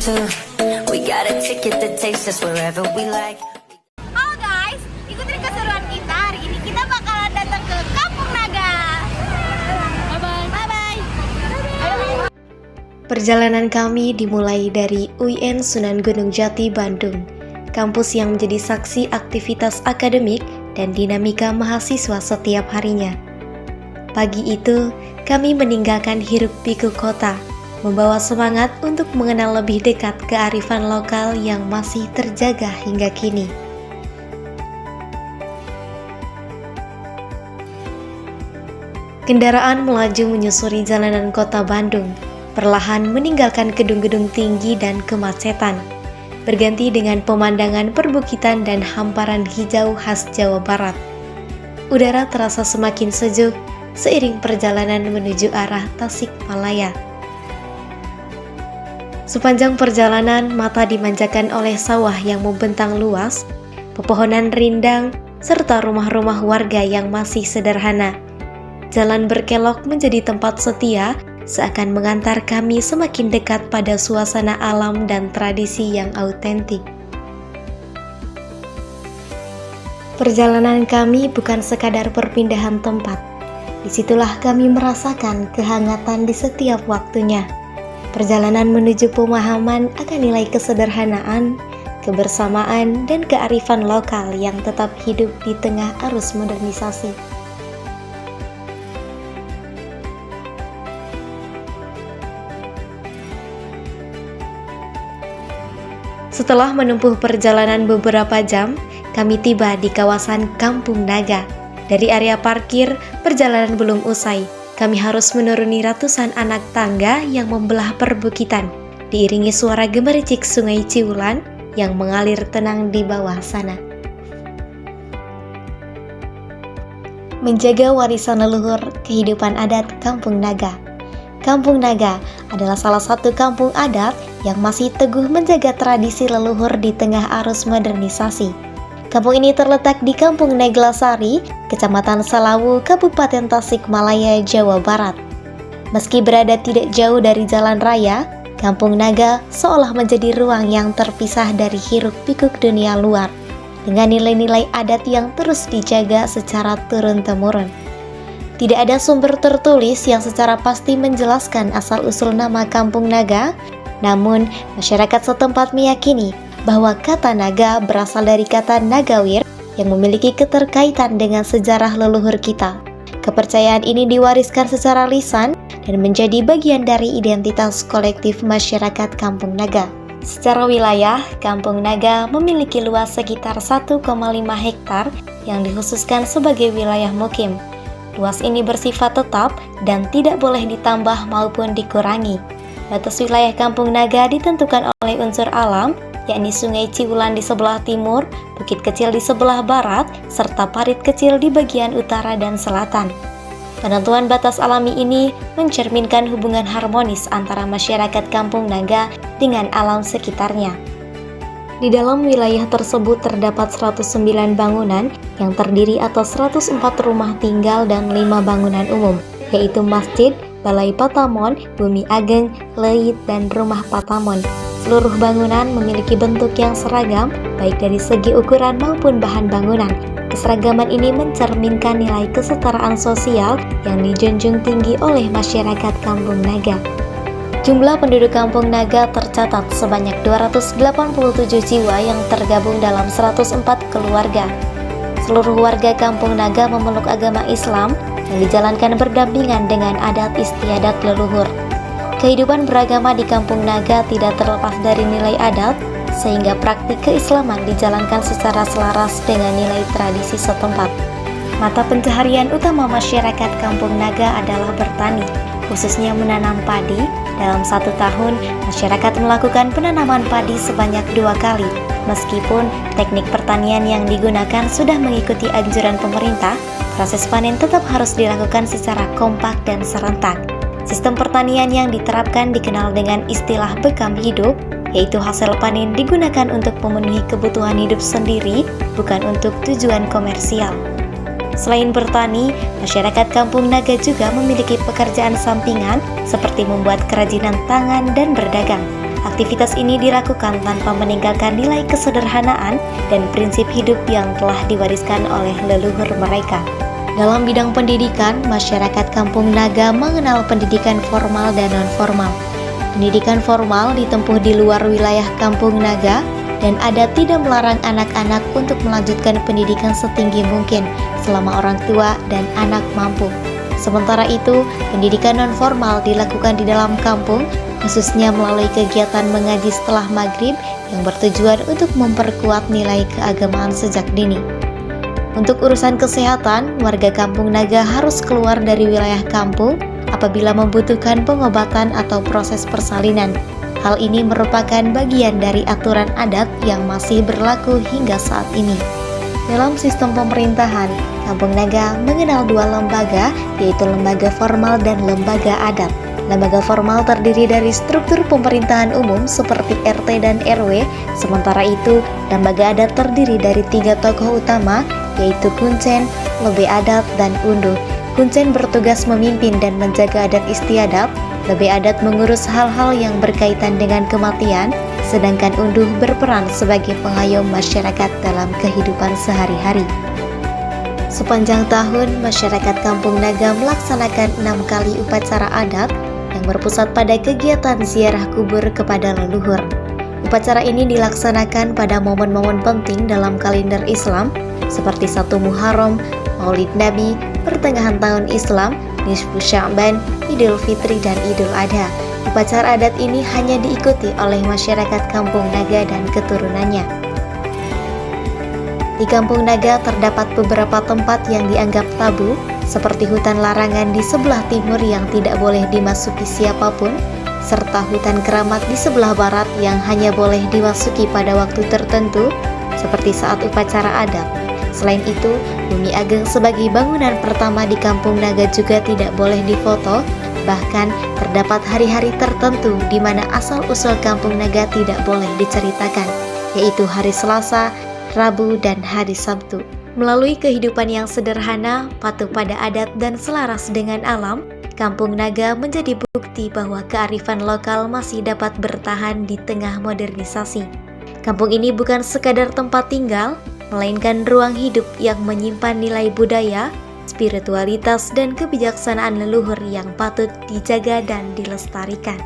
too. We got a ticket that takes us wherever we like. Halo guys, ikutin keseruan kita. Hari ini kita bakalan datang ke Kampung Naga. Bye-bye. Perjalanan kami dimulai dari UIN Sunan Gunung Jati, Bandung, kampus yang menjadi saksi aktivitas akademik dan dinamika mahasiswa setiap harinya. Pagi itu, kami meninggalkan hiruk-pikuk kota, membawa semangat untuk mengenal lebih dekat kearifan lokal yang masih terjaga hingga kini. Kendaraan melaju menyusuri jalanan kota Bandung, perlahan meninggalkan gedung-gedung tinggi dan kemacetan, berganti dengan pemandangan perbukitan dan hamparan hijau khas Jawa Barat. Udara terasa semakin sejuk seiring perjalanan menuju arah Tasikmalaya. Sepanjang perjalanan, mata dimanjakan oleh sawah yang membentang luas, pepohonan rindang, serta rumah-rumah warga yang masih sederhana. Jalan berkelok menjadi tempat setia, seakan mengantar kami semakin dekat pada suasana alam dan tradisi yang autentik. Perjalanan kami bukan sekadar perpindahan tempat. Disitulah kami merasakan kehangatan di setiap waktunya. Perjalanan menuju pemahaman akan nilai kesederhanaan, kebersamaan, dan kearifan lokal yang tetap hidup di tengah arus modernisasi. Setelah menempuh perjalanan beberapa jam, kami tiba di kawasan Kampung Naga. Dari area parkir, perjalanan belum usai. Kami harus menuruni ratusan anak tangga yang membelah perbukitan, diiringi suara gemericik Sungai Ciulan yang mengalir tenang di bawah sana. Menjaga warisan leluhur kehidupan adat Kampung Naga. Kampung Naga adalah salah satu kampung adat yang masih teguh menjaga tradisi leluhur di tengah arus modernisasi. Kampung ini terletak di Kampung Neglasari, Kecamatan Salawu, Kabupaten Tasikmalaya, Jawa Barat. Meski berada tidak jauh dari jalan raya, Kampung Naga seolah menjadi ruang yang terpisah dari hiruk-pikuk dunia luar, dengan nilai-nilai adat yang terus dijaga secara turun-temurun. Tidak ada sumber tertulis yang secara pasti menjelaskan asal-usul nama Kampung Naga, namun masyarakat setempat meyakini bahwa kata naga berasal dari kata nagawir yang memiliki keterkaitan dengan sejarah leluhur kita. Kepercayaan ini diwariskan secara lisan dan menjadi bagian dari identitas kolektif masyarakat Kampung Naga. Secara wilayah, Kampung Naga memiliki luas sekitar 1,5 hektar yang dikhususkan sebagai wilayah mukim. Luas ini bersifat tetap dan tidak boleh ditambah maupun dikurangi. Batas wilayah Kampung Naga ditentukan oleh unsur alam, yakni Sungai Ciulan di sebelah timur, Bukit Kecil di sebelah barat, serta parit kecil di bagian utara dan selatan. Penentuan batas alami ini mencerminkan hubungan harmonis antara masyarakat Kampung Naga dengan alam sekitarnya. Di dalam wilayah tersebut terdapat 109 bangunan yang terdiri atas 104 rumah tinggal dan 5 bangunan umum, yaitu masjid, balai Patamon, bumi ageng, leit, dan rumah Patamon. Seluruh bangunan memiliki bentuk yang seragam, baik dari segi ukuran maupun bahan bangunan. Keseragaman ini mencerminkan nilai kesetaraan sosial yang dijunjung tinggi oleh masyarakat Kampung Naga. Jumlah penduduk Kampung Naga tercatat sebanyak 287 jiwa yang tergabung dalam 104 keluarga. Seluruh warga Kampung Naga memeluk agama Islam yang dijalankan berdampingan dengan adat istiadat leluhur. Kehidupan beragama di Kampung Naga tidak terlepas dari nilai adat, sehingga praktik keislaman dijalankan secara selaras dengan nilai tradisi setempat. Mata pencaharian utama masyarakat Kampung Naga adalah bertani, khususnya menanam padi. Dalam 1 tahun, masyarakat melakukan penanaman padi sebanyak 2 kali. Meskipun teknik pertanian yang digunakan sudah mengikuti anjuran pemerintah, proses panen tetap harus dilakukan secara kompak dan serentak. Sistem pertanian yang diterapkan dikenal dengan istilah bekam hidup, yaitu hasil panen digunakan untuk memenuhi kebutuhan hidup sendiri, bukan untuk tujuan komersial. Selain bertani, masyarakat Kampung Naga juga memiliki pekerjaan sampingan seperti membuat kerajinan tangan dan berdagang. Aktivitas ini dilakukan tanpa meninggalkan nilai kesederhanaan dan prinsip hidup yang telah diwariskan oleh leluhur mereka. Dalam bidang pendidikan, masyarakat Kampung Naga mengenal pendidikan formal dan non-formal. Pendidikan formal ditempuh di luar wilayah Kampung Naga, dan adat tidak melarang anak-anak untuk melanjutkan pendidikan setinggi mungkin selama orang tua dan anak mampu. Sementara itu, pendidikan non-formal dilakukan di dalam kampung, khususnya melalui kegiatan mengaji setelah maghrib yang bertujuan untuk memperkuat nilai keagamaan sejak dini. Untuk urusan kesehatan, warga Kampung Naga harus keluar dari wilayah kampung apabila membutuhkan pengobatan atau proses persalinan. Hal ini merupakan bagian dari aturan adat yang masih berlaku hingga saat ini. Dalam sistem pemerintahan, Kampung Naga mengenal dua lembaga, yaitu lembaga formal dan lembaga adat. Lembaga formal terdiri dari struktur pemerintahan umum seperti RT dan RW, sementara itu lembaga adat terdiri dari 3 tokoh utama, yaitu Kuncen, Lebe Adat, dan Unduh. Kuncen bertugas memimpin dan menjaga adat istiadat, Lebe Adat mengurus hal-hal yang berkaitan dengan kematian, sedangkan Unduh berperan sebagai pengayom masyarakat dalam kehidupan sehari-hari. Sepanjang tahun, masyarakat Kampung Naga melaksanakan 6 kali upacara adat yang berpusat pada kegiatan ziarah kubur kepada leluhur. Upacara ini dilaksanakan pada momen-momen penting dalam kalender Islam seperti 1 Muharram, Maulid Nabi, pertengahan tahun Islam, Nisfu Sya'ban, Idul Fitri, dan Idul Adha. Upacara adat ini hanya diikuti oleh masyarakat Kampung Naga dan keturunannya. Di Kampung Naga terdapat beberapa tempat yang dianggap tabu, seperti hutan larangan di sebelah timur yang tidak boleh dimasuki siapapun, serta hutan keramat di sebelah barat yang hanya boleh dimasuki pada waktu tertentu, seperti saat upacara adat. Selain itu, Bumi Ageng sebagai bangunan pertama di Kampung Naga juga tidak boleh difoto, bahkan terdapat hari-hari tertentu di mana asal-usul Kampung Naga tidak boleh diceritakan, yaitu hari Selasa, Rabu, dan hari Sabtu. Melalui kehidupan yang sederhana, patuh pada adat, dan selaras dengan alam, Kampung Naga menjadi bukti bahwa kearifan lokal masih dapat bertahan di tengah modernisasi. Kampung ini bukan sekadar tempat tinggal, melainkan ruang hidup yang menyimpan nilai budaya, spiritualitas, dan kebijaksanaan leluhur yang patut dijaga dan dilestarikan.